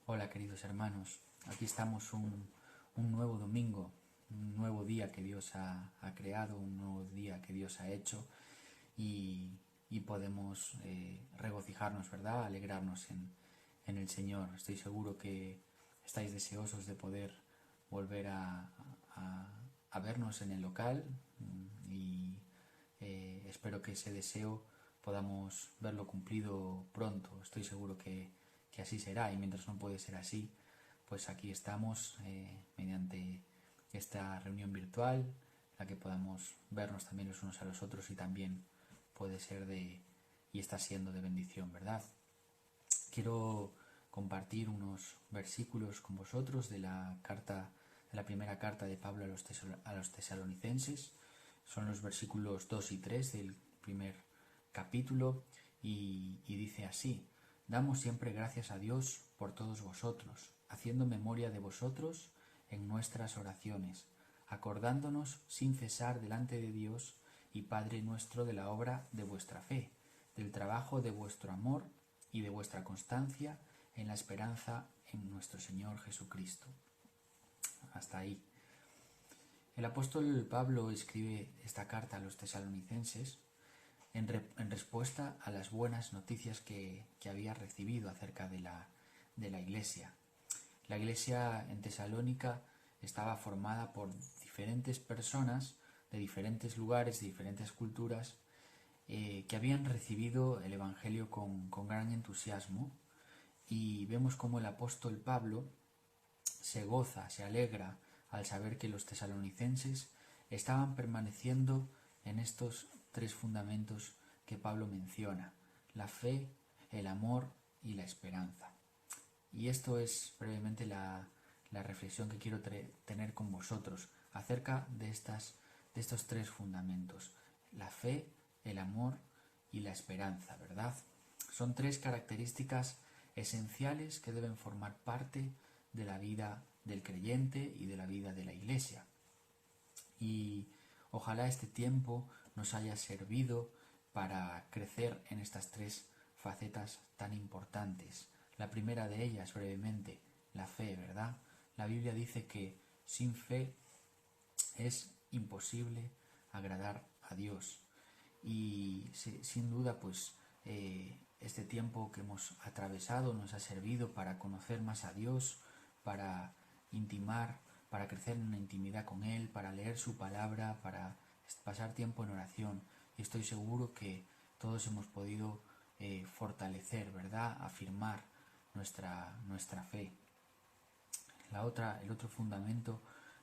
Hola queridos hermanos, aquí estamos un nuevo domingo, un nuevo día que Dios ha creado, un nuevo día que Dios ha hecho y podemos regocijarnos, ¿verdad? Alegrarnos en el Señor. Estoy seguro que estáis deseosos de poder volver a vernos en el local y espero que ese deseo podamos verlo cumplido pronto. Estoy seguro que así será, y mientras no puede ser así, pues aquí estamos mediante esta reunión virtual, en la que podamos vernos también los unos a los otros y también puede ser y está siendo de bendición, ¿verdad? Quiero compartir unos versículos con vosotros de la primera carta de Pablo a los tesalonicenses. Son los versículos 2 y 3 del primer capítulo y dice así: Damos siempre gracias a Dios por todos vosotros, haciendo memoria de vosotros en nuestras oraciones, acordándonos sin cesar delante de Dios y Padre nuestro de la obra de vuestra fe, del trabajo de vuestro amor y de vuestra constancia en la esperanza en nuestro Señor Jesucristo. Hasta ahí. El apóstol Pablo escribe esta carta a los tesalonicenses en respuesta a las buenas noticias que había recibido acerca de la iglesia. La iglesia en Tesalónica estaba formada por diferentes personas de diferentes lugares, de diferentes culturas, que habían recibido el Evangelio con gran entusiasmo, y vemos cómo el apóstol Pablo se goza, se alegra al saber que los tesalonicenses estaban permaneciendo en estos tres fundamentos que Pablo menciona: la fe, el amor y la esperanza. Y esto es brevemente la reflexión que quiero tener con vosotros acerca de estos tres fundamentos: la fe, el amor y la esperanza, ¿verdad? Son tres características esenciales que deben formar parte de la vida del creyente y de la vida de la iglesia. Y ojalá este tiempo nos haya servido para crecer en estas tres facetas tan importantes. La primera de ellas, brevemente, la fe, ¿verdad? La Biblia dice que sin fe es imposible agradar a Dios. Y sin duda, pues este tiempo que hemos atravesado nos ha servido para conocer más a Dios, para intimar, para crecer en una intimidad con Él, para leer su palabra, para pasar tiempo en oración. Y estoy seguro que todos hemos podido fortalecer, ¿verdad? Afirmar nuestra fe. El otro fundamento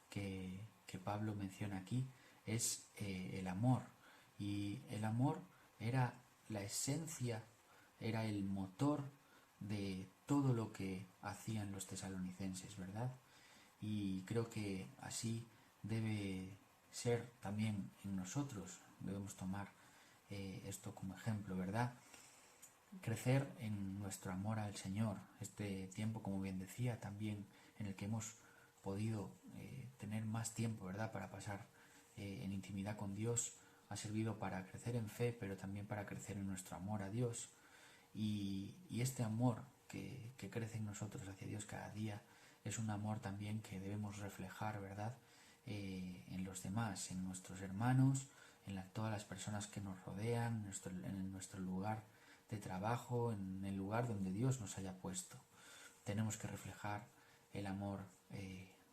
que Pablo menciona aquí es el amor. Y el amor era la esencia, era el motor de todo lo que hacían los tesalonicenses, ¿verdad? Y creo que así debe ser también en nosotros. Debemos tomar esto como ejemplo, ¿verdad? Crecer en nuestro amor al Señor. Este tiempo, como bien decía, también en el que hemos podido tener más tiempo, ¿verdad?, para pasar en intimidad con Dios, ha servido para crecer en fe, pero también para crecer en nuestro amor a Dios. Y este amor que crece en nosotros hacia Dios cada día es un amor también que debemos reflejar, ¿verdad?, en los demás, en nuestros hermanos, todas las personas que nos rodean, en nuestro lugar de trabajo, en el lugar donde Dios nos haya puesto. Tenemos que reflejar el amor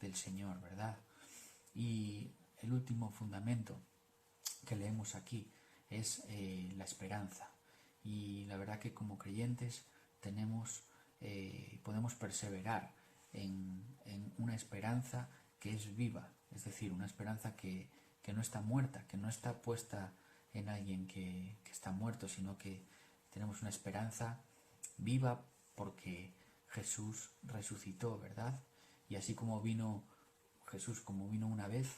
del Señor, ¿verdad? Y el último fundamento que leemos aquí es la esperanza. Y la verdad que como creyentes podemos perseverar en una esperanza que es viva, es decir, una esperanza que no está muerta, que no está puesta en alguien que está muerto, sino que tenemos una esperanza viva porque Jesús resucitó, ¿verdad? Y así como vino Jesús, como vino una vez,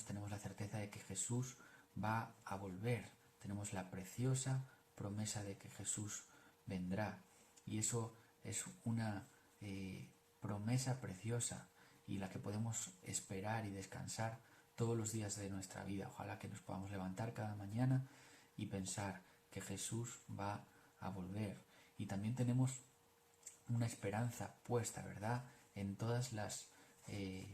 tenemos la certeza de que Jesús va a volver. Tenemos la preciosa promesa de que Jesús vendrá. Y eso es una promesa preciosa y la que podemos esperar y descansar todos los días de nuestra vida. Ojalá que nos podamos levantar cada mañana y pensar que Jesús va a volver. Y también tenemos una esperanza puesta, ¿verdad?, en todas las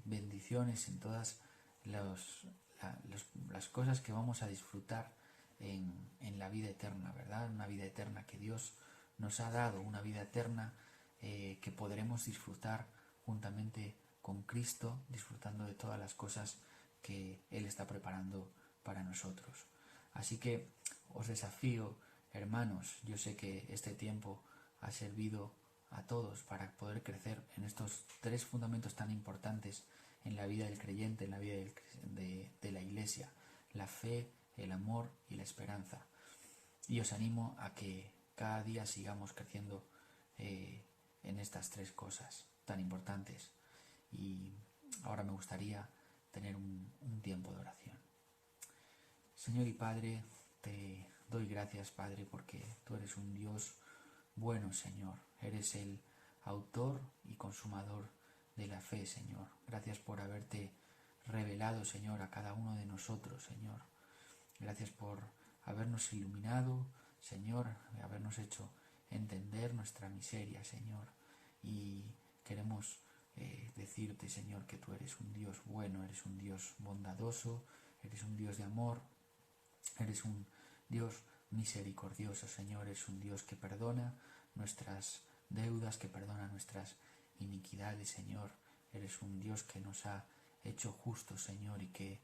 bendiciones, en todas las cosas que vamos a disfrutar en la vida eterna, ¿verdad? Una vida eterna que Dios nos ha dado, una vida eterna que podremos disfrutar juntamente con Cristo, disfrutando de todas las cosas que Él está preparando para nosotros. Así que os desafío, hermanos, yo sé que este tiempo ha servido a todos para poder crecer en estos 3 fundamentos tan importantes en la vida del creyente, en la vida de la Iglesia: la fe, el amor y la esperanza. Y os animo a que cada día sigamos creciendo en estas 3 cosas tan importantes. Y ahora me gustaría tener un tiempo de oración. Señor y Padre, te doy gracias, Padre, porque tú eres un Dios bueno, Señor. Eres el autor y consumador de la fe, Señor. Gracias por haberte revelado, Señor, a cada uno de nosotros, Señor. Gracias por habernos iluminado, Señor, habernos hecho entender nuestra miseria, Señor. Y queremos decirte, Señor, que tú eres un Dios bueno, eres un Dios bondadoso, eres un Dios de amor, eres un Dios misericordioso, Señor. Eres un Dios que perdona nuestras deudas, que perdona nuestras iniquidades, Señor. Eres un Dios que nos ha hecho justos, Señor, y que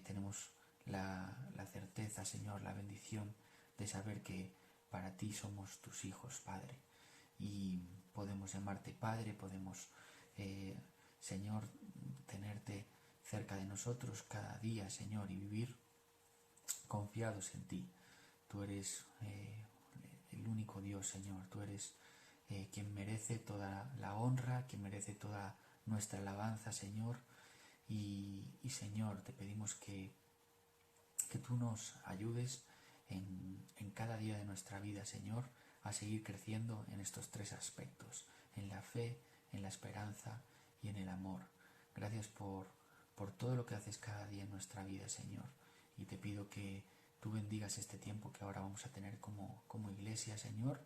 tenemos la certeza, Señor, la bendición de saber que para ti somos tus hijos, Padre. Y podemos llamarte Padre, podemos, Señor, tenerte cerca de nosotros cada día, Señor, y vivir confiados en ti. Tú eres el único Dios, Señor. Tú eres quien merece toda la honra, quien merece toda nuestra alabanza, Señor. Y Señor, te pedimos que tú nos ayudes en cada día de nuestra vida, Señor, a seguir creciendo en estos 3 aspectos: en la fe, en la esperanza y en el amor. Gracias por todo lo que haces cada día en nuestra vida, Señor. Y te pido que tú bendigas este tiempo que ahora vamos a tener como iglesia, Señor,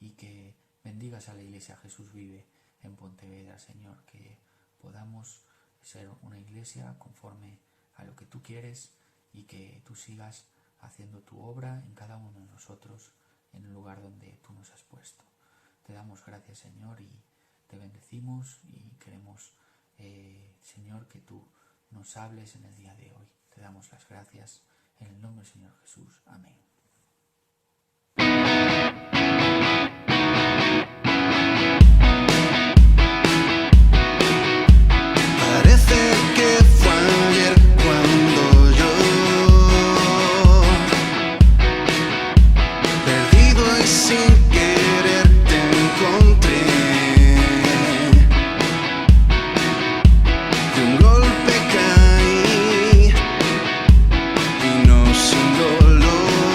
y que bendigas a la Iglesia Jesús Vive en Pontevedra, Señor, que podamos ser una iglesia conforme a lo que tú quieres y que tú sigas haciendo tu obra en cada uno de nosotros en el lugar donde tú nos has puesto. Te damos gracias, Señor, y te bendecimos y queremos, Señor, que tú nos hables en el día de hoy. Te damos las gracias en el nombre del Señor Jesús. Amén. Parece que fue ayer cuando yo, perdido y sin querer, te encontré. De un golpe caí y no sin dolor.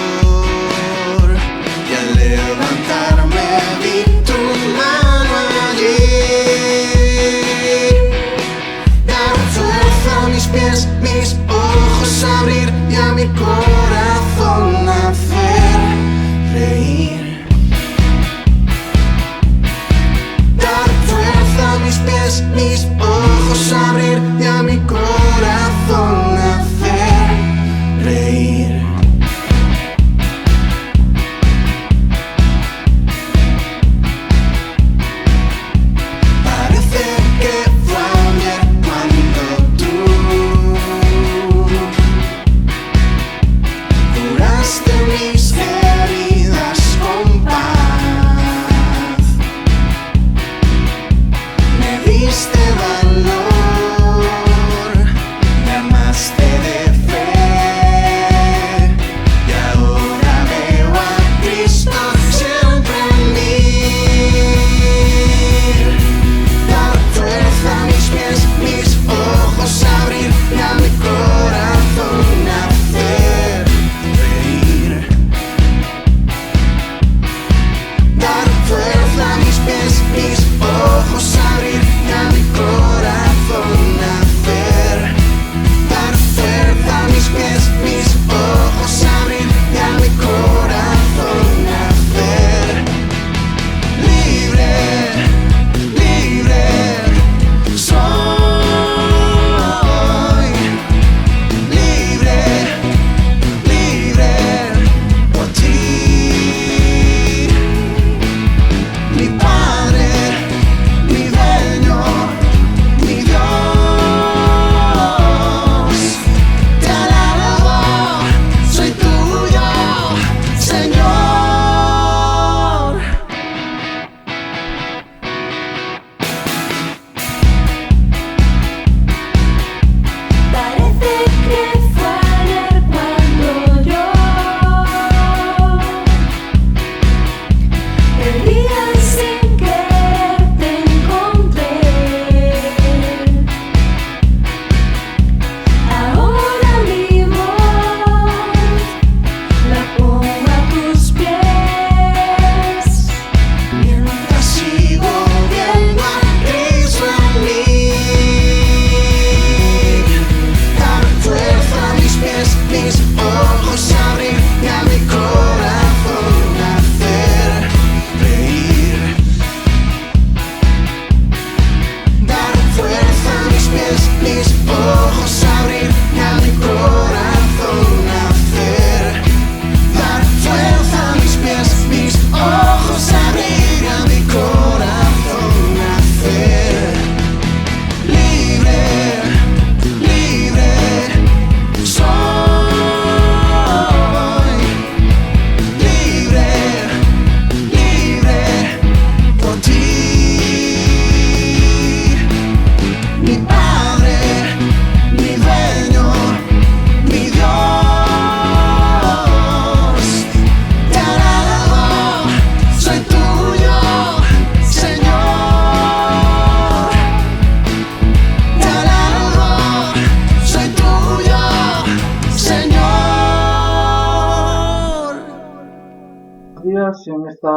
días. En esta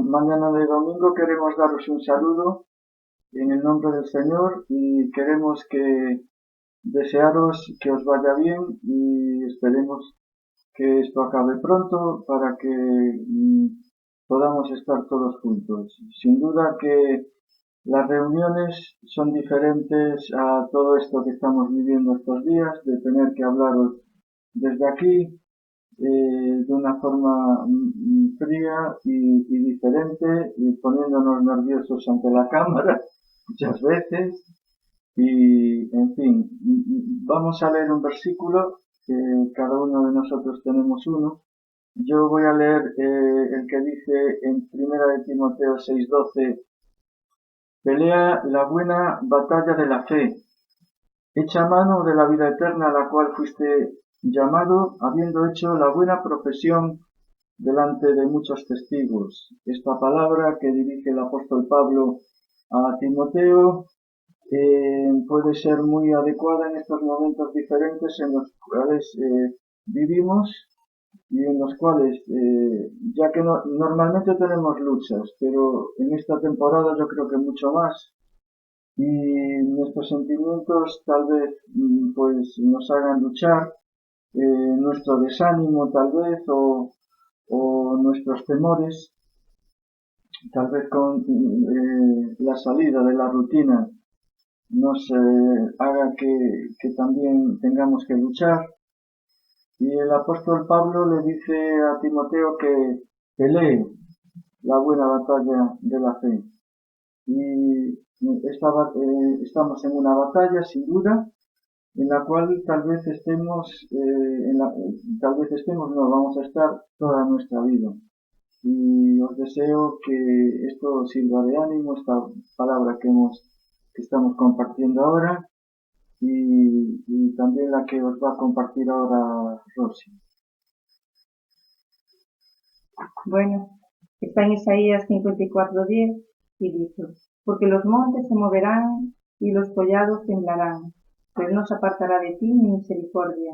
mañana de domingo queremos daros un saludo en el nombre del Señor y queremos desearos que os vaya bien y esperemos que esto acabe pronto para que podamos estar todos juntos. Sin duda que las reuniones son diferentes a todo esto que estamos viviendo estos días, de tener que hablaros desde aquí, de una forma fría y diferente, y poniéndonos nerviosos ante la cámara muchas veces. Y, en fin, vamos a leer un versículo, cada uno de nosotros tenemos uno. Yo voy a leer el que dice en 1 de Timoteo 6:12: pelea la buena batalla de la fe, echa mano de la vida eterna a la cual fuiste llamado, habiendo hecho la buena profesión delante de muchos testigos. Esta palabra que dirige el apóstol Pablo a Timoteo puede ser muy adecuada en estos momentos diferentes en los cuales vivimos y en los cuales, ya que normalmente tenemos luchas, pero en esta temporada yo creo que mucho más, y nuestros sentimientos tal vez pues nos hagan luchar, nuestro desánimo tal vez, o nuestros temores, tal vez con la salida de la rutina nos haga que también tengamos que luchar. Y el apóstol Pablo le dice a Timoteo que pelee la buena batalla de la fe. Y estamos en una batalla, sin duda, en la cual tal vez estemos, no, vamos a estar toda nuestra vida. Y os deseo que esto sirva de ánimo, esta palabra que estamos compartiendo ahora, y también la que os va a compartir ahora Rosy. Bueno, está en Isaías 54:10 y dice: porque los montes se moverán y los collados temblarán, pero no se apartará de ti mi misericordia,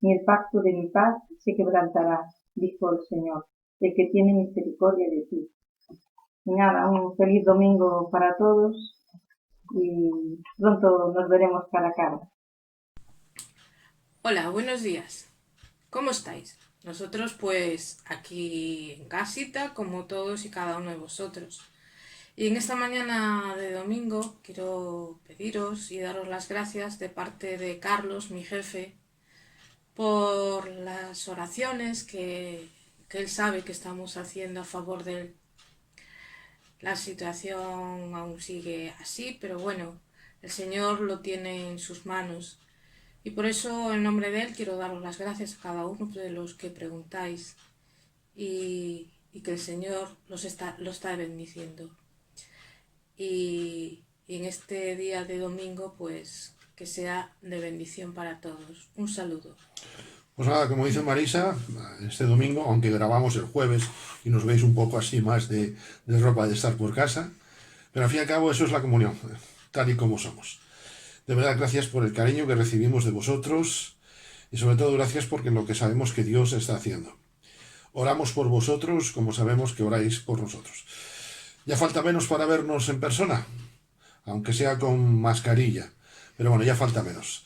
ni el pacto de mi paz se quebrantará, dijo el Señor, el que tiene misericordia de ti. Y nada, un feliz domingo para todos y pronto nos veremos cara a cara. Hola, buenos días. ¿Cómo estáis? Nosotros pues aquí en casita, como todos y cada uno de vosotros. Y en esta mañana de domingo quiero pediros y daros las gracias de parte de Carlos, mi jefe, por las oraciones que él sabe que estamos haciendo a favor de él. La situación aún sigue así, pero bueno, el Señor lo tiene en sus manos. Y por eso, en nombre de Él, quiero daros las gracias a cada uno de los que preguntáis y que el Señor lo está bendiciendo. Y en este día de domingo, pues, que sea de bendición para todos. Un saludo. Pues nada, como dice Marisa, este domingo, aunque grabamos el jueves y nos veis un poco así más de ropa de estar por casa, pero al fin y al cabo eso es la comunión, tal y como somos. De verdad, gracias por el cariño que recibimos de vosotros y sobre todo gracias porque lo que sabemos que Dios está haciendo. Oramos por vosotros como sabemos que oráis por nosotros. Ya falta menos para vernos en persona, aunque sea con mascarilla, pero bueno, ya falta menos.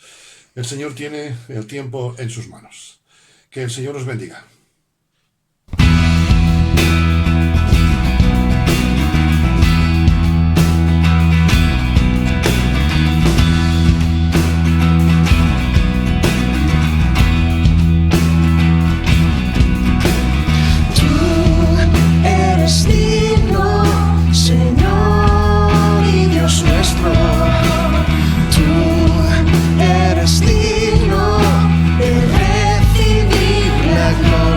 El Señor tiene el tiempo en sus manos. Que el Señor os bendiga. Digno de recibir la gloria.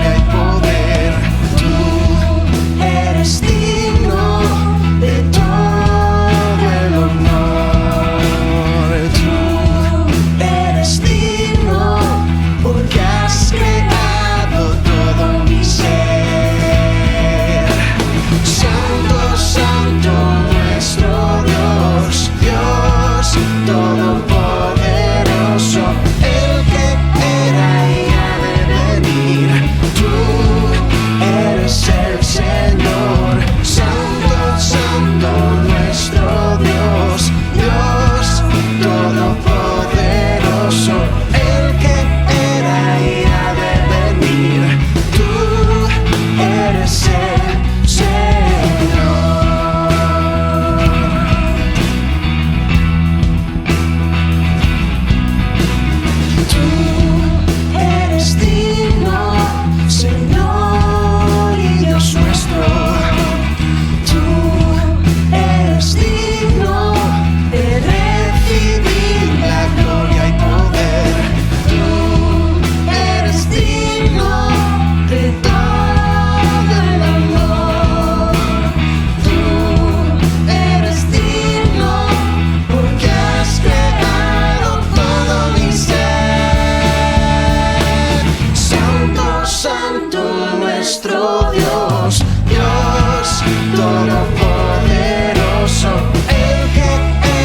nuestro Dios, Dios todopoderoso, el que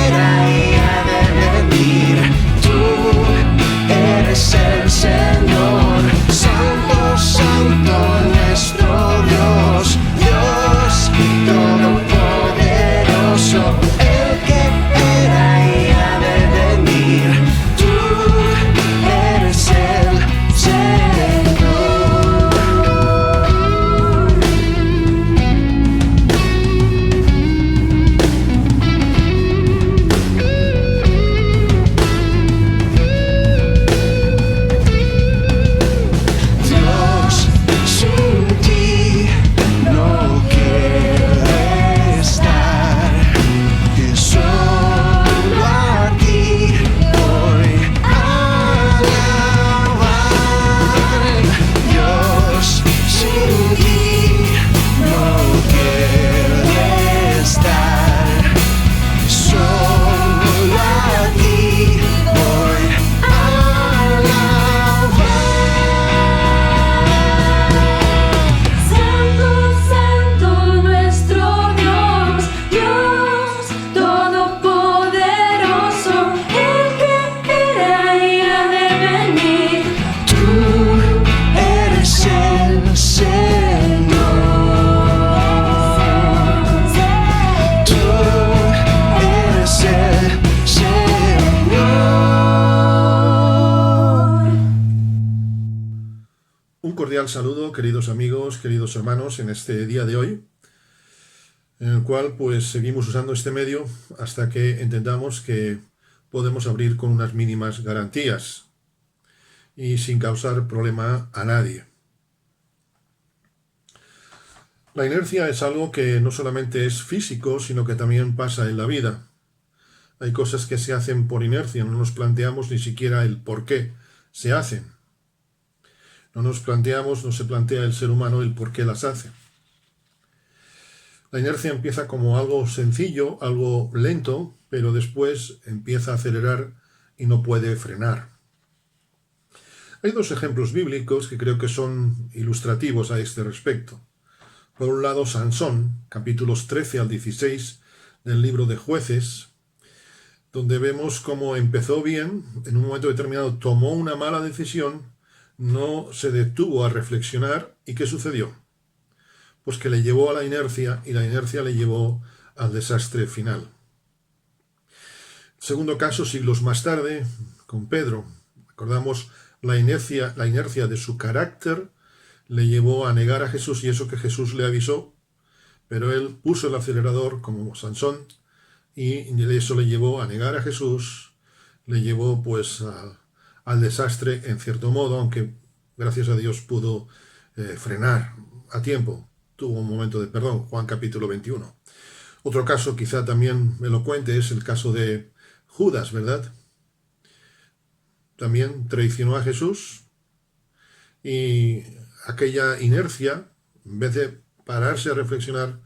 era y ha de venir. Tú eres el Señor, Santo, Santo nuestro Dios, Dios todopoderoso, el que era y ha de venir. Tú eres el Señor. Dios sin ti no quiere estar, y solo a ti voy a alabar. Dios sin ti no quiere estar, solo a ti voy a alabar. Santo, Santo nuestro Dios, Dios todopoderoso, el que era y ha de venir. Tú eres el Señor. Tú eres el Señor. Un cordial saludo, queridos amigos, queridos hermanos, en este día de hoy, en el cual pues seguimos usando este medio hasta que entendamos que podemos abrir con unas mínimas garantías y sin causar problema a nadie. La inercia es algo que no solamente es físico, sino que también pasa en la vida. Hay cosas que se hacen por inercia, no nos planteamos ni siquiera el por qué se hacen. No se plantea el ser humano el por qué las hace. La inercia empieza como algo sencillo, algo lento, pero después empieza a acelerar y no puede frenar. Hay dos ejemplos bíblicos que creo que son ilustrativos a este respecto. Por un lado, Sansón, capítulos 13 al 16 del libro de Jueces, donde vemos cómo empezó bien, en un momento determinado tomó una mala decisión, no se detuvo a reflexionar, ¿y qué sucedió? Pues que le llevó a la inercia, y la inercia le llevó al desastre final. Segundo caso, siglos más tarde, con Pedro. Recordamos la inercia de su carácter le llevó a negar a Jesús, y eso que Jesús le avisó, pero él puso el acelerador como Sansón, y eso le llevó a negar a Jesús, le llevó pues al desastre en cierto modo, aunque gracias a Dios pudo frenar a tiempo. Tuvo un momento de perdón, Juan capítulo 21. Otro caso quizá también elocuente es el caso de Judas, ¿verdad? También traicionó a Jesús, y aquella inercia, en vez de pararse a reflexionar,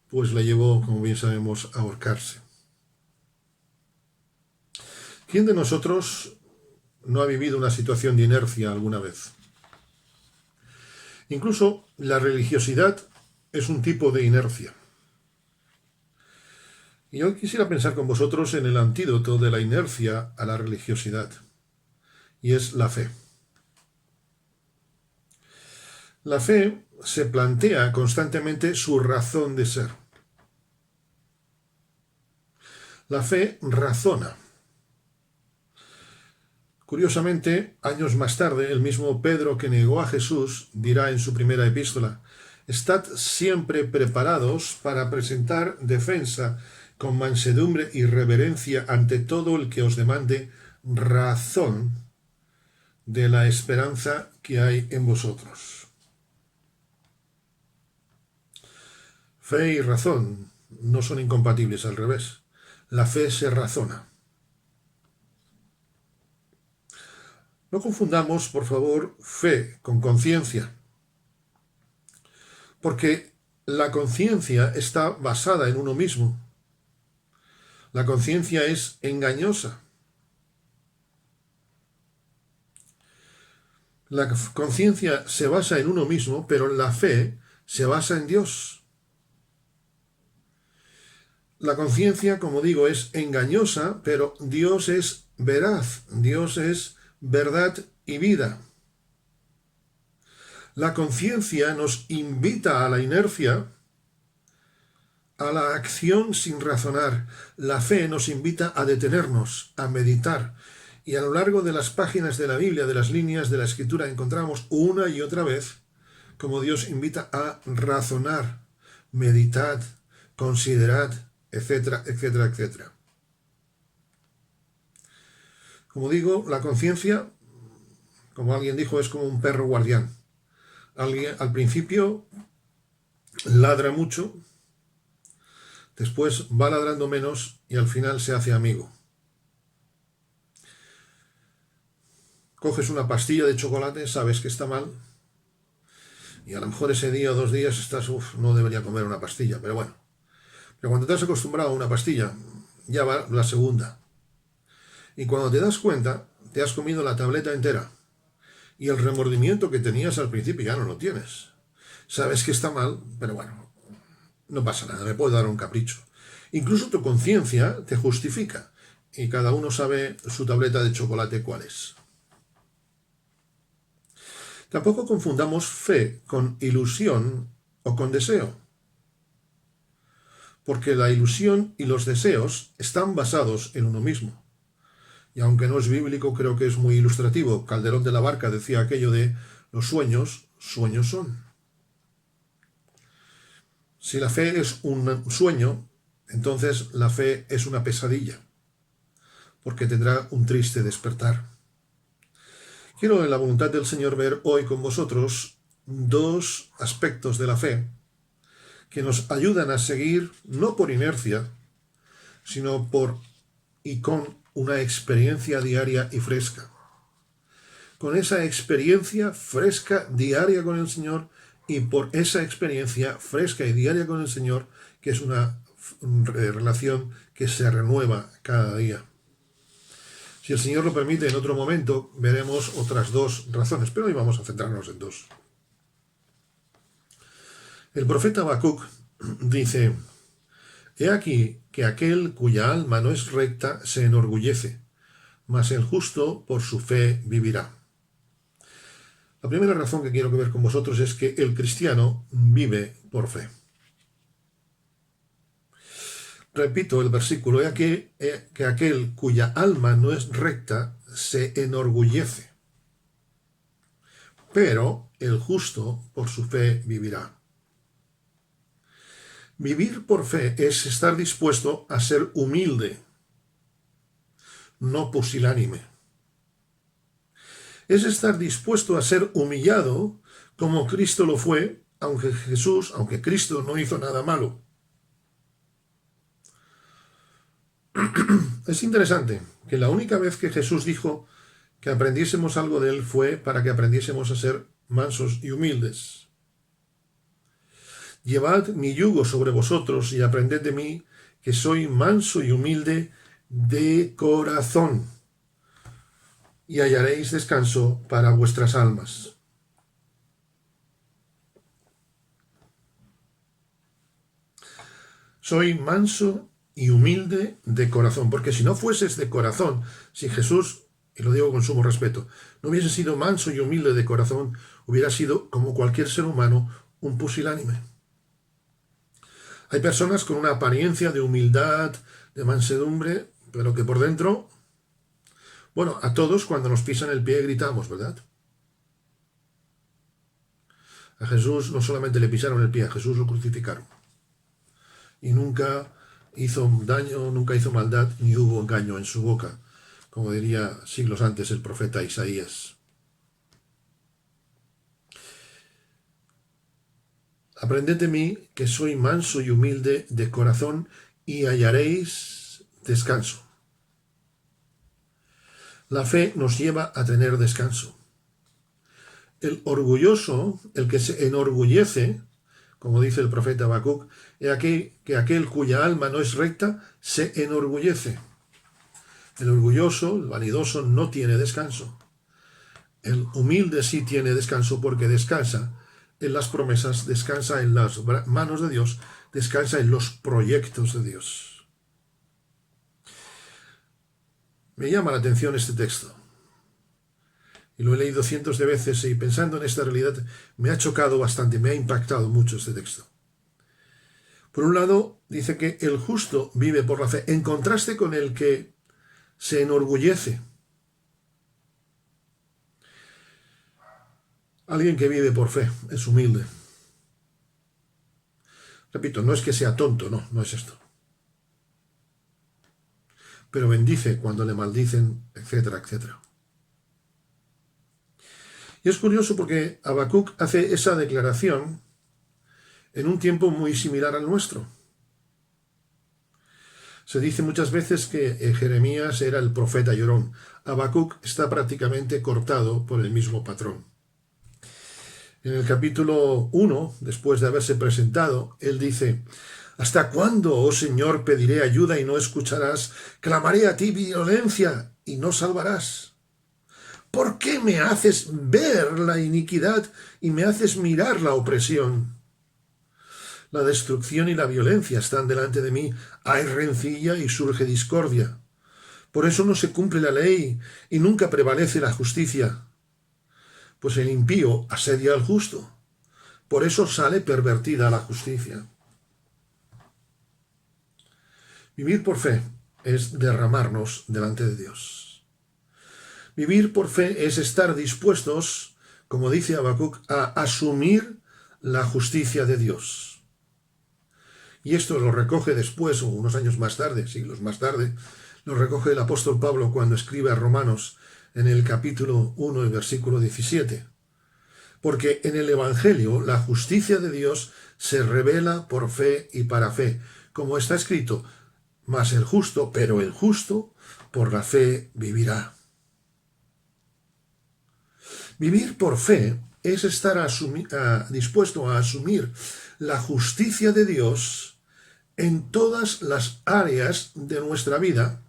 pues le llevó, como bien sabemos, a ahorcarse. ¿Quién de nosotros no ha vivido una situación de inercia alguna vez? Incluso la religiosidad es un tipo de inercia. Y hoy quisiera pensar con vosotros en el antídoto de la inercia a la religiosidad, y es la fe. La fe se plantea constantemente su razón de ser. La fe razona. Curiosamente, años más tarde, el mismo Pedro que negó a Jesús dirá en su primera epístola: «Estad siempre preparados para presentar defensa con mansedumbre y reverencia ante todo el que os demande razón de la esperanza que hay en vosotros». Fe y razón no son incompatibles, al revés. La fe se razona. No confundamos, por favor, fe con conciencia, porque la conciencia está basada en uno mismo. La conciencia es engañosa. La conciencia se basa en uno mismo, pero la fe se basa en Dios. La conciencia, como digo, es engañosa, pero Dios es veraz, Dios es verdad y vida. La conciencia nos invita a la inercia, a la acción sin razonar. La fe nos invita a detenernos, a meditar. Y a lo largo de las páginas de la Biblia, de las líneas de la Escritura, encontramos una y otra vez como Dios invita a razonar, meditad, considerad, etcétera, etcétera, etcétera. Como digo, la conciencia, como alguien dijo, es como un perro guardián. Al principio ladra mucho, después va ladrando menos y al final se hace amigo. Coges una pastilla de chocolate, sabes que está mal, y a lo mejor ese día o 2 días estás, no debería comer una pastilla, pero bueno. Pero cuando te has acostumbrado a una pastilla, ya va la segunda. Y cuando te das cuenta, te has comido la tableta entera. Y el remordimiento que tenías al principio ya no lo tienes. Sabes que está mal, pero bueno, no pasa nada, me puedo dar un capricho. Incluso tu conciencia te justifica. Y cada uno sabe su tableta de chocolate cuál es. Tampoco confundamos fe con ilusión o con deseo. Porque la ilusión y los deseos están basados en uno mismo. Y aunque no es bíblico, creo que es muy ilustrativo. Calderón de la Barca decía aquello de los sueños, sueños son. Si la fe es un sueño, entonces la fe es una pesadilla, porque tendrá un triste despertar. Quiero en la voluntad del Señor ver hoy con vosotros 2 aspectos de la fe que nos ayudan a seguir no por inercia, sino por y con una experiencia diaria y fresca. Con esa experiencia fresca diaria con el Señor y por esa experiencia fresca y diaria con el Señor, que es una relación que se renueva cada día. Si el Señor lo permite, en otro momento veremos otras 2 razones, pero hoy vamos a centrarnos en 2. El profeta Habacuc dice: He aquí que aquel cuya alma no es recta se enorgullece, mas el justo por su fe vivirá. La primera razón que quiero ver con vosotros es que el cristiano vive por fe. Repito el versículo: He aquí que aquel cuya alma no es recta se enorgullece, pero el justo por su fe vivirá. Vivir por fe es estar dispuesto a ser humilde, no pusilánime. Es estar dispuesto a ser humillado como Cristo lo fue, aunque Cristo no hizo nada malo. Es interesante que la única vez que Jesús dijo que aprendiésemos algo de él fue para que aprendiésemos a ser mansos y humildes. Llevad mi yugo sobre vosotros y aprended de mí, que soy manso y humilde de corazón, y hallaréis descanso para vuestras almas. Soy manso y humilde de corazón, porque si no fueses de corazón, si Jesús, y lo digo con sumo respeto, no hubiese sido manso y humilde de corazón, hubiera sido, como cualquier ser humano, un pusilánime. Hay personas con una apariencia de humildad, de mansedumbre, pero que por dentro, bueno, a todos cuando nos pisan el pie gritamos, ¿verdad? A Jesús no solamente le pisaron el pie, a Jesús lo crucificaron. Y nunca hizo daño, nunca hizo maldad, ni hubo engaño en su boca, como diría siglos antes el profeta Isaías. Aprended de mí, que soy manso y humilde de corazón, y hallaréis descanso. La fe nos lleva a tener descanso. El orgulloso, el que se enorgullece, como dice el profeta Habacuc, he aquí que aquel cuya alma no es recta se enorgullece. El orgulloso, el vanidoso, no tiene descanso. El humilde sí tiene descanso porque descansa en las promesas, descansa en las manos de Dios, descansa en los proyectos de Dios. Me llama la atención este texto. Y lo he leído cientos de veces y pensando en esta realidad me ha chocado bastante, me ha impactado mucho este texto. Por un lado, dice que el justo vive por la fe, en contraste con el que se enorgullece. Alguien que vive por fe es humilde. Repito, no es que sea tonto, no es esto. Pero bendice cuando le maldicen, etcétera, etcétera. Y es curioso porque Habacuc hace esa declaración en un tiempo muy similar al nuestro. Se dice muchas veces que Jeremías era el profeta llorón. Habacuc está prácticamente cortado por el mismo patrón. En el capítulo 1, después de haberse presentado, él dice: ¿Hasta cuándo, oh Señor, pediré ayuda y no escucharás? Clamaré a ti violencia y no salvarás. ¿Por qué me haces ver la iniquidad y me haces mirar la opresión? La destrucción y la violencia están delante de mí. Hay rencilla y surge discordia. Por eso no se cumple la ley y nunca prevalece la justicia. Pues el impío asedia al justo. Por eso sale pervertida la justicia. Vivir por fe es derramarnos delante de Dios. Vivir por fe es estar dispuestos, como dice Habacuc, a asumir la justicia de Dios. Y esto lo recoge después, o unos años más tarde, siglos más tarde, lo recoge el apóstol Pablo cuando escribe a Romanos en el capítulo 1 y versículo 17. Porque en el Evangelio la justicia de Dios se revela por fe y para fe, como está escrito: mas el justo, pero el justo, por la fe vivirá. Vivir por fe es estar dispuesto a asumir la justicia de Dios en todas las áreas de nuestra vida,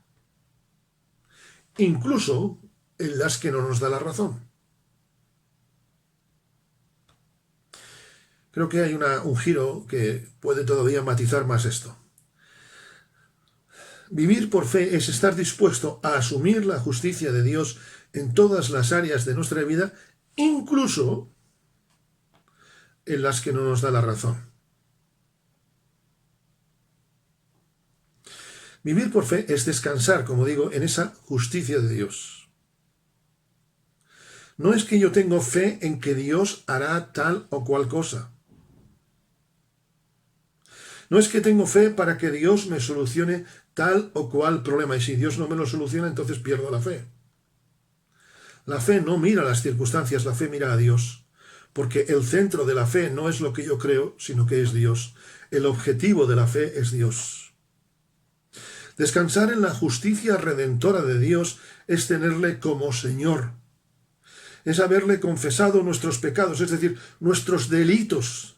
incluso en las que no nos da la razón. Creo que hay un giro que puede todavía matizar más esto. Vivir por fe es estar dispuesto a asumir la justicia de Dios en todas las áreas de nuestra vida, incluso en las que no nos da la razón. Vivir por fe es descansar, como digo, en esa justicia de Dios. No es que yo tengo fe en que Dios hará tal o cual cosa. No es que tengo fe para que Dios me solucione tal o cual problema, y si Dios no me lo soluciona, entonces pierdo la fe. La fe no mira las circunstancias, la fe mira a Dios, porque el centro de la fe no es lo que yo creo, sino que es Dios. El objetivo de la fe es Dios. Descansar en la justicia redentora de Dios es tenerle como Señor. Es haberle confesado nuestros pecados, es decir, nuestros delitos.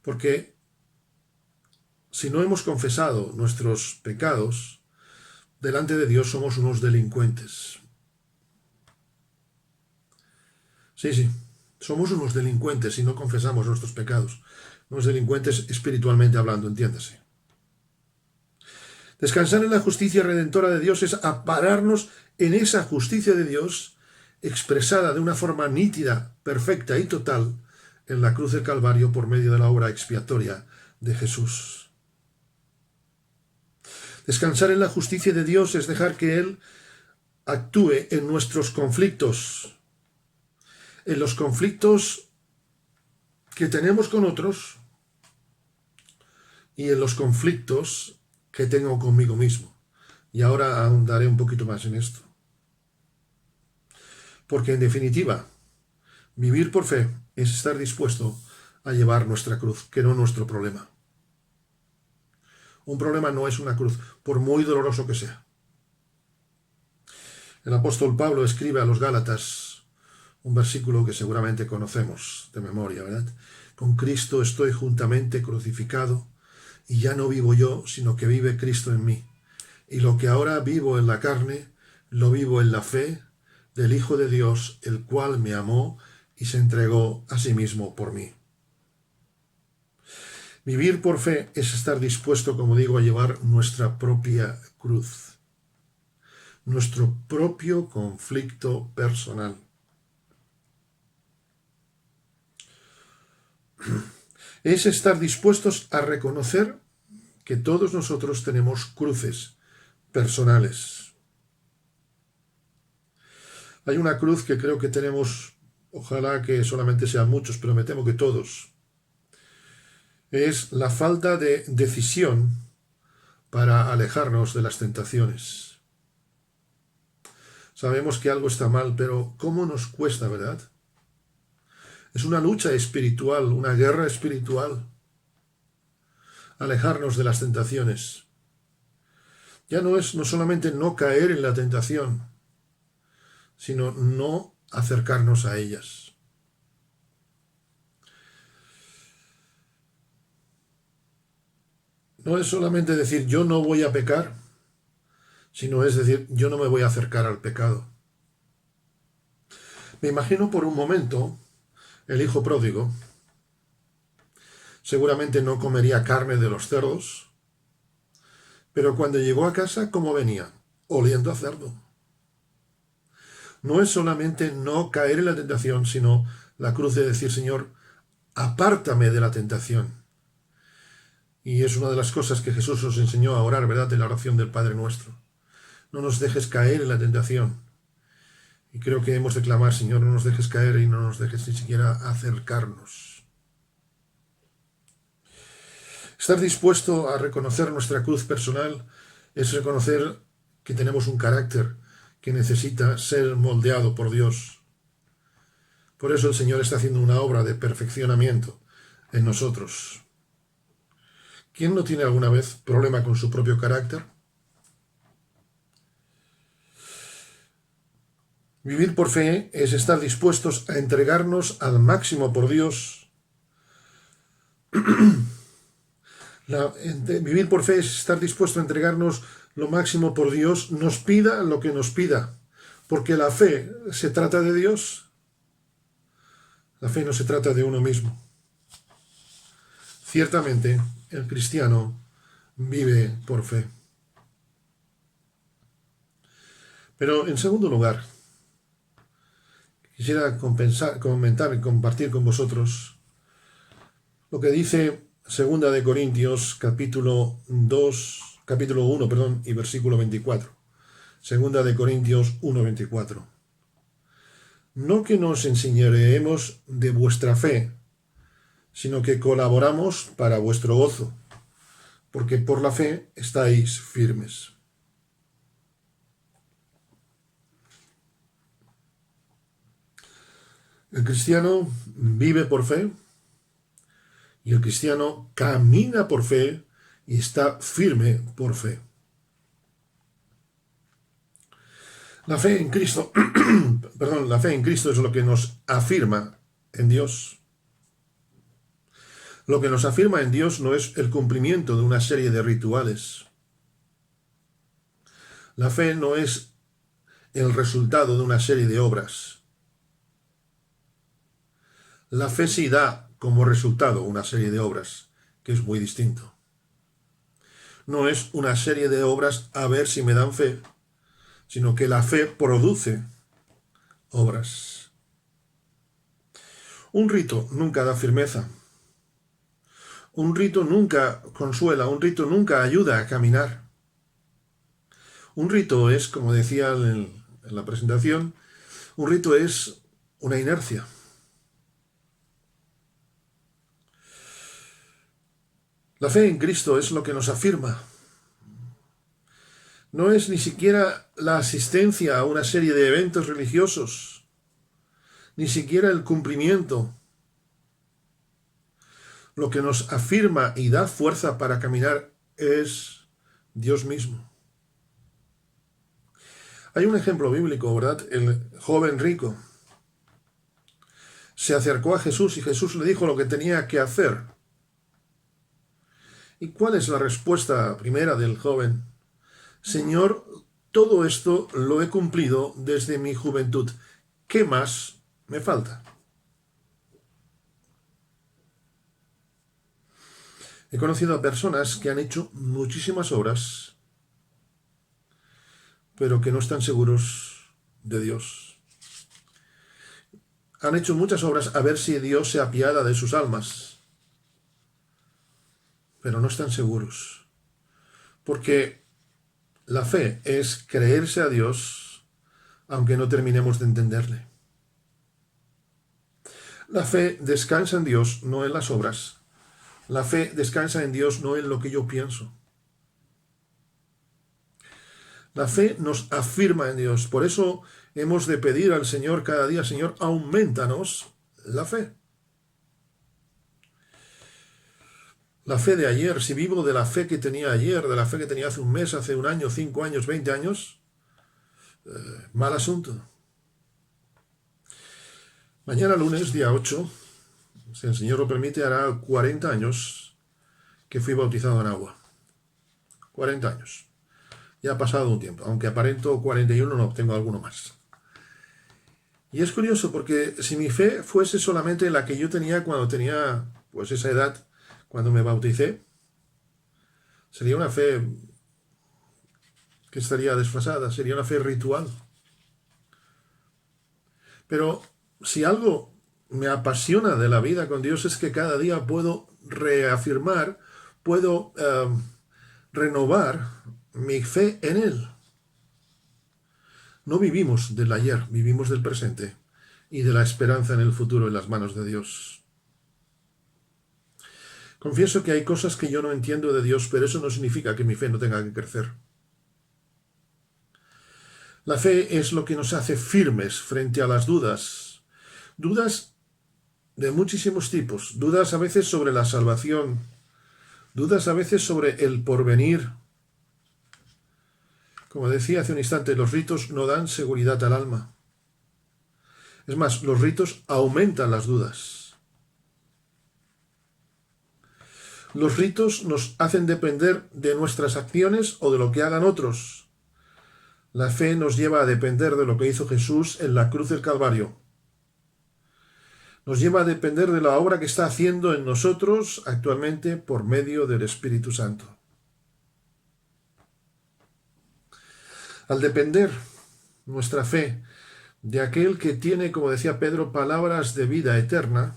Porque si no hemos confesado nuestros pecados, delante de Dios somos unos delincuentes. Sí, somos unos delincuentes si no confesamos nuestros pecados. Unos delincuentes espiritualmente hablando, entiéndase. Descansar en la justicia redentora de Dios es apararnos en esa justicia de Dios expresada de una forma nítida, perfecta y total en la cruz del Calvario por medio de la obra expiatoria de Jesús. Descansar en la justicia de Dios es dejar que Él actúe en nuestros conflictos, en los conflictos que tenemos con otros y en los conflictos que tengo conmigo mismo. Y ahora ahondaré un poquito más en esto. Porque en definitiva, vivir por fe es estar dispuesto a llevar nuestra cruz, que no nuestro problema. Un problema no es una cruz, por muy doloroso que sea. El apóstol Pablo escribe a los Gálatas un versículo que seguramente conocemos de memoria, ¿verdad? Con Cristo estoy juntamente crucificado, y ya no vivo yo, sino que vive Cristo en mí. Y lo que ahora vivo en la carne, lo vivo en la fe del Hijo de Dios, el cual me amó y se entregó a sí mismo por mí. Vivir por fe es estar dispuesto, como digo, a llevar nuestra propia cruz, nuestro propio conflicto personal. Es estar dispuestos a reconocer que todos nosotros tenemos cruces personales. Hay una cruz que creo que tenemos, ojalá que solamente sean muchos, pero me temo que todos. Es la falta de decisión para alejarnos de las tentaciones. Sabemos que algo está mal, pero ¿cómo nos cuesta, verdad? Es una lucha espiritual, una guerra espiritual. Alejarnos de las tentaciones. Ya no es no solamente no caer en la tentación, sino no acercarnos a ellas. No es solamente decir yo no voy a pecar, sino es decir yo no me voy a acercar al pecado. Me imagino por un momento el hijo pródigo. Seguramente no comería carne de los cerdos, pero cuando llegó a casa, ¿cómo venía? Oliendo a cerdo. No es solamente no caer en la tentación, sino la cruz de decir, Señor, apártame de la tentación. Y es una de las cosas que Jesús nos enseñó a orar, ¿verdad?, en la oración del Padre Nuestro. No nos dejes caer en la tentación. Y creo que hemos de clamar, Señor, no nos dejes caer y no nos dejes ni siquiera acercarnos. Estar dispuesto a reconocer nuestra cruz personal es reconocer que tenemos un carácter que necesita ser moldeado por Dios. Por eso el Señor está haciendo una obra de perfeccionamiento en nosotros. ¿Quién no tiene alguna vez problema con su propio carácter? Vivir por fe es estar dispuestos a entregarnos al máximo por Dios. Vivir por fe es estar dispuesto a entregarnos lo máximo por Dios, nos pida lo que nos pida, porque la fe se trata de Dios. La fe no se trata de uno mismo. Ciertamente, el cristiano vive por fe. Pero en segundo lugar, quisiera comentar y compartir con vosotros lo que dice 2 de Corintios capítulo 1, y versículo 24. 2 de Corintios 1, 24. No que nos enseñoreemos de vuestra fe, sino que colaboramos para vuestro gozo, porque por la fe estáis firmes. El cristiano vive por fe y el cristiano camina por fe y está firme por fe. La fe en Cristo, la fe en Cristo es lo que nos afirma en Dios. Lo que nos afirma en Dios no es el cumplimiento de una serie de rituales. La fe no es el resultado de una serie de obras. La fe sí da como resultado una serie de obras, que es muy distinto. No es una serie de obras a ver si me dan fe, sino que la fe produce obras. Un rito nunca da firmeza. Un rito nunca consuela, un rito nunca ayuda a caminar. Un rito es, como decía en la presentación, un rito es una inercia. La fe en Cristo es lo que nos afirma. No es ni siquiera la asistencia a una serie de eventos religiosos, ni siquiera el cumplimiento. Lo que nos afirma y da fuerza para caminar es Dios mismo. Hay un ejemplo bíblico, ¿verdad? El joven rico se acercó a Jesús y Jesús le dijo lo que tenía que hacer. ¿Y cuál es la respuesta primera del joven? Señor, todo esto lo he cumplido desde mi juventud. ¿Qué más me falta? He conocido a personas que han hecho muchísimas obras, pero que no están seguros de Dios. Han hecho muchas obras a ver si Dios se apiada de sus almas, pero no están seguros. Porque la fe es creerse a Dios aunque no terminemos de entenderle. La fe descansa en Dios, no en las obras. La fe descansa en Dios, no en lo que yo pienso. La fe nos afirma en Dios. Por eso hemos de pedir al Señor cada día: Señor, aumentanos la fe. La fe de ayer, si vivo de la fe que tenía ayer, de la fe que tenía hace un mes, hace un año, 5 años, 20 años, mal asunto. Mañana lunes, día 8, si el Señor lo permite, hará 40 años que fui bautizado en agua. 40 años. Ya ha pasado un tiempo, aunque aparento 41, no, tengo alguno más. Y es curioso porque si mi fe fuese solamente la que yo tenía cuando tenía pues esa edad, cuando me bauticé, sería una fe que estaría desfasada, sería una fe ritual. Pero si algo me apasiona de la vida con Dios es que cada día puedo reafirmar, puedo renovar mi fe en Él. No vivimos del ayer, vivimos del presente y de la esperanza en el futuro en las manos de Dios. Confieso que hay cosas que yo no entiendo de Dios, pero eso no significa que mi fe no tenga que crecer. La fe es lo que nos hace firmes frente a las dudas. Dudas de muchísimos tipos. Dudas a veces sobre la salvación. Dudas a veces sobre el porvenir. Como decía hace un instante, los ritos no dan seguridad al alma. Es más, los ritos aumentan las dudas. Los ritos nos hacen depender de nuestras acciones o de lo que hagan otros. La fe nos lleva a depender de lo que hizo Jesús en la cruz del Calvario. Nos lleva a depender de la obra que está haciendo en nosotros actualmente por medio del Espíritu Santo. Al depender nuestra fe de aquel que tiene, como decía Pedro, palabras de vida eterna,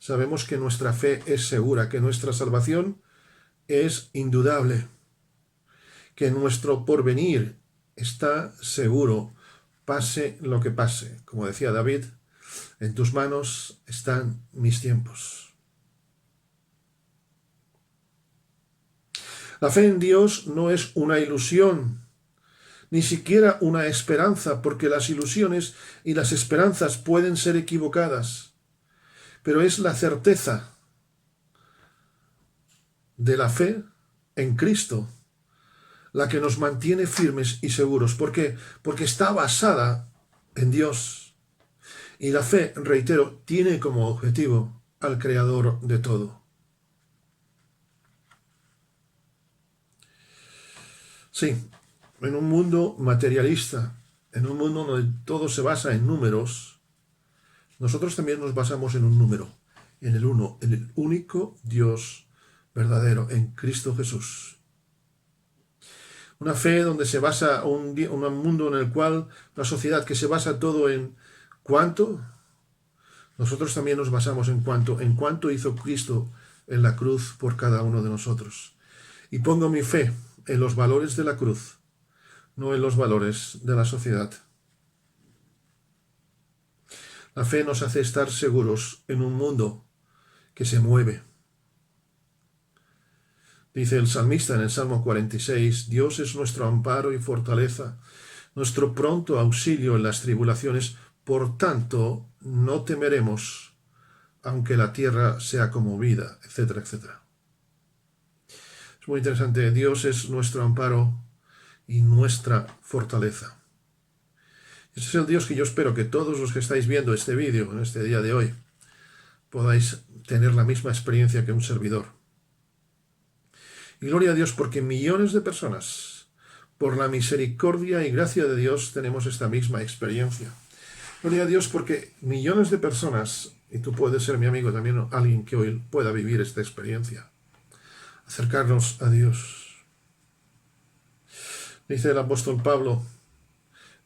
sabemos que nuestra fe es segura, que nuestra salvación es indudable, que nuestro porvenir está seguro, pase lo que pase. Como decía David, en tus manos están mis tiempos. La fe en Dios no es una ilusión, ni siquiera una esperanza, porque las ilusiones y las esperanzas pueden ser equivocadas, pero es la certeza de la fe en Cristo la que nos mantiene firmes y seguros. ¿Por qué? Porque está basada en Dios. Y la fe, reitero, tiene como objetivo al Creador de todo. Sí, en un mundo materialista, en un mundo donde todo se basa en números, nosotros también nos basamos en un número, en el uno, en el único Dios verdadero, en Cristo Jesús. Una fe donde se basa un mundo en el cual, una sociedad que se basa todo en cuánto, nosotros también nos basamos en cuánto hizo Cristo en la cruz por cada uno de nosotros. Y pongo mi fe en los valores de la cruz, no en los valores de la sociedad. La fe nos hace estar seguros en un mundo que se mueve. Dice el salmista en el Salmo 46, Dios es nuestro amparo y fortaleza, nuestro pronto auxilio en las tribulaciones, por tanto no temeremos, aunque la tierra sea conmovida, etcétera, etcétera. Es muy interesante, Dios es nuestro amparo y nuestra fortaleza. Este es el Dios que yo espero que todos los que estáis viendo este vídeo en este día de hoy podáis tener la misma experiencia que un servidor. Y gloria a Dios porque millones de personas por la misericordia y gracia de Dios tenemos esta misma experiencia. Gloria a Dios, porque millones de personas, y tú puedes ser mi amigo también, alguien que hoy pueda vivir esta experiencia, acercarnos a Dios. Dice el apóstol Pablo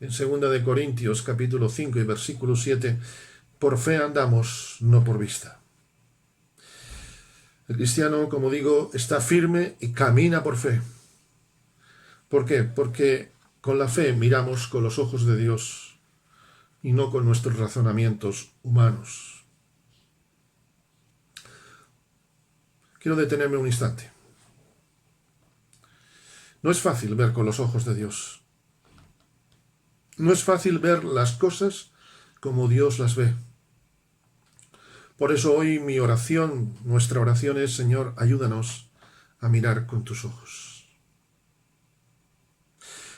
en 2 de Corintios capítulo 5 y versículo 7, por fe andamos, no por vista. El cristiano, como digo, está firme y camina por fe. ¿Por qué? Porque con la fe miramos con los ojos de Dios y no con nuestros razonamientos humanos. Quiero detenerme un instante. No es fácil ver con los ojos de Dios. No es fácil ver las cosas como Dios las ve. Por eso hoy mi oración, nuestra oración es, Señor, ayúdanos a mirar con tus ojos.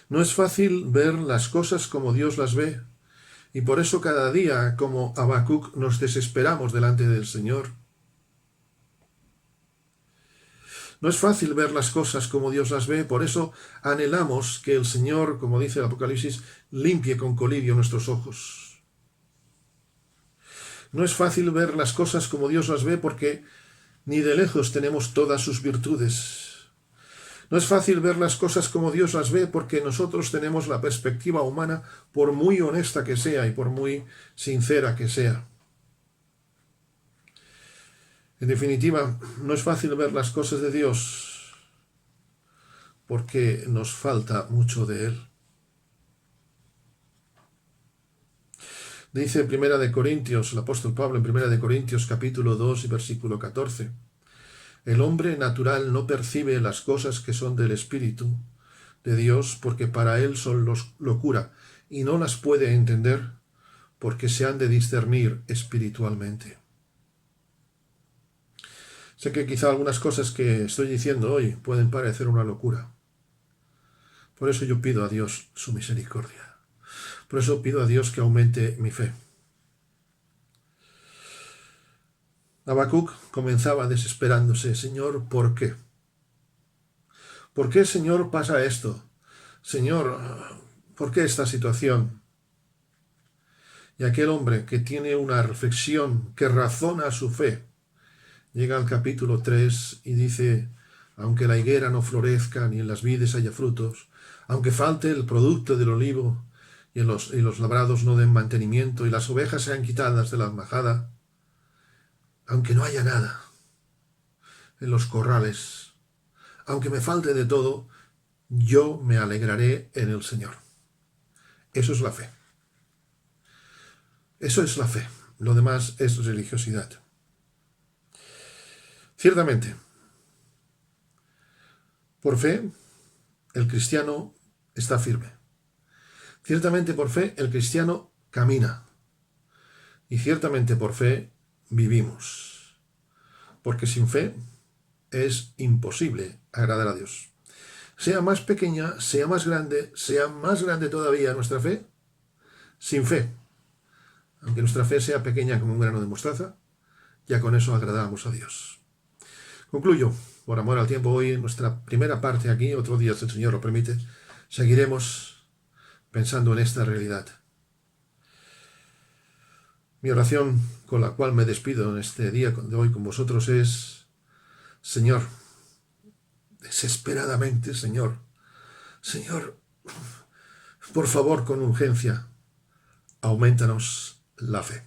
No es fácil ver las cosas como Dios las ve, y por eso cada día, como Habacuc, nos desesperamos delante del Señor. No es fácil ver las cosas como Dios las ve, por eso anhelamos que el Señor, como dice el Apocalipsis, limpie con colirio nuestros ojos. No es fácil ver las cosas como Dios las ve porque ni de lejos tenemos todas sus virtudes. No es fácil ver las cosas como Dios las ve porque nosotros tenemos la perspectiva humana, por muy honesta que sea y por muy sincera que sea. En definitiva, no es fácil ver las cosas de Dios porque nos falta mucho de Él. Dice Primera de Corintios, el apóstol Pablo en Primera de Corintios capítulo 2 y versículo 14. El hombre natural no percibe las cosas que son del Espíritu de Dios porque para él son locura y no las puede entender porque se han de discernir espiritualmente. Sé que quizá algunas cosas que estoy diciendo hoy pueden parecer una locura. Por eso yo pido a Dios su misericordia. Por eso pido a Dios que aumente mi fe. Habacuc comenzaba desesperándose. Señor, ¿por qué? ¿Por qué, Señor, pasa esto? Señor, ¿por qué esta situación? Y aquel hombre que tiene una reflexión, que razona su fe, llega al capítulo 3 y dice, aunque la higuera no florezca ni en las vides haya frutos, aunque falte el producto del olivo, y los labrados no den mantenimiento, y las ovejas sean quitadas de la majada, aunque no haya nada en los corrales, aunque me falte de todo, yo me alegraré en el Señor. Eso es la fe. Eso es la fe. Lo demás es religiosidad. Ciertamente, por fe, el cristiano está firme. Ciertamente por fe el cristiano camina y ciertamente por fe vivimos, porque sin fe es imposible agradar a Dios. Sea más pequeña, sea más grande todavía nuestra fe, sin fe, aunque nuestra fe sea pequeña como un grano de mostaza, ya con eso agradamos a Dios. Concluyo, por amor al tiempo, hoy nuestra primera parte aquí, otro día si el Señor lo permite, seguiremos pensando en esta realidad. Mi oración con la cual me despido en este día de hoy con vosotros es, Señor, desesperadamente, Señor, por favor, con urgencia, aumentanos la fe.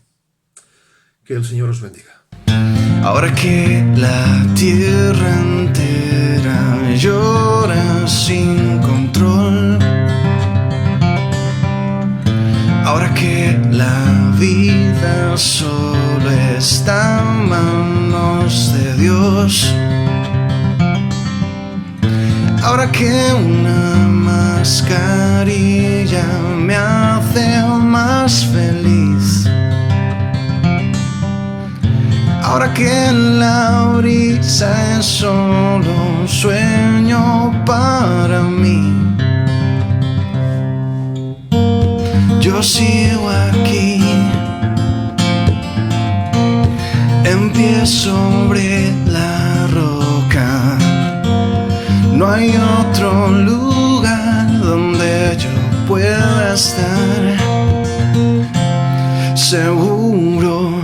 Que el Señor os bendiga. Ahora que la tierra entera llora sin control, ahora que la vida solo está en manos de Dios, ahora que una mascarilla me hace más feliz, ahora que la brisa es solo un sueño para mí, yo sigo aquí, en pie sobre la roca. No hay otro lugar pueda estar seguro.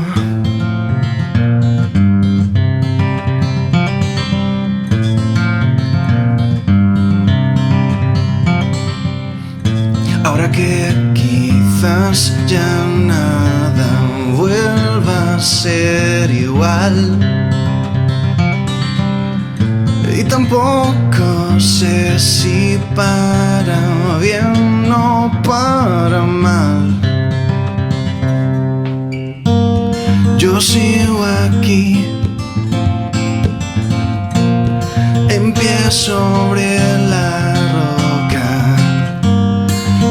Ahora que quizás ya nada vuelva a ser igual, y tampoco sé si para bien o para mal, yo sigo aquí en pie sobre la roca.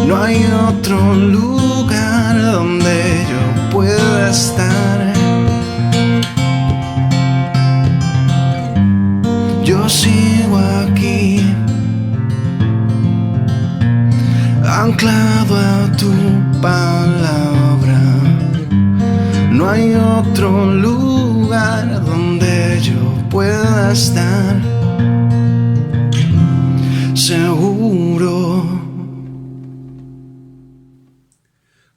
No hay otro lugar donde yo pueda estar. Yo sigo aquí, anclado a tu palabra. No hay otro lugar donde yo pueda estar seguro.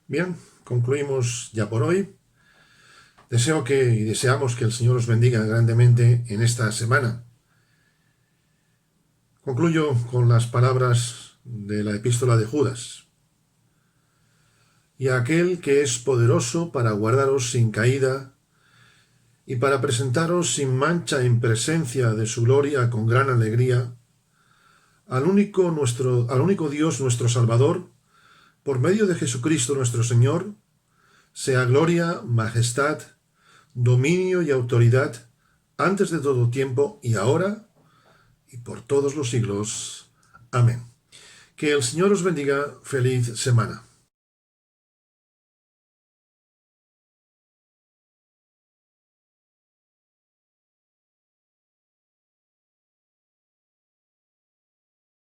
Bien, concluimos ya por hoy. Deseo y deseamos que el Señor os bendiga grandemente en esta semana. Concluyo con las palabras de la epístola de Judas. Y a aquel que es poderoso para guardaros sin caída y para presentaros sin mancha en presencia de su gloria con gran alegría, al único Dios nuestro Salvador, por medio de Jesucristo nuestro Señor, sea gloria, majestad, dominio y autoridad antes de todo tiempo y ahora y por todos los siglos. Amén. Que el Señor os bendiga. Feliz semana.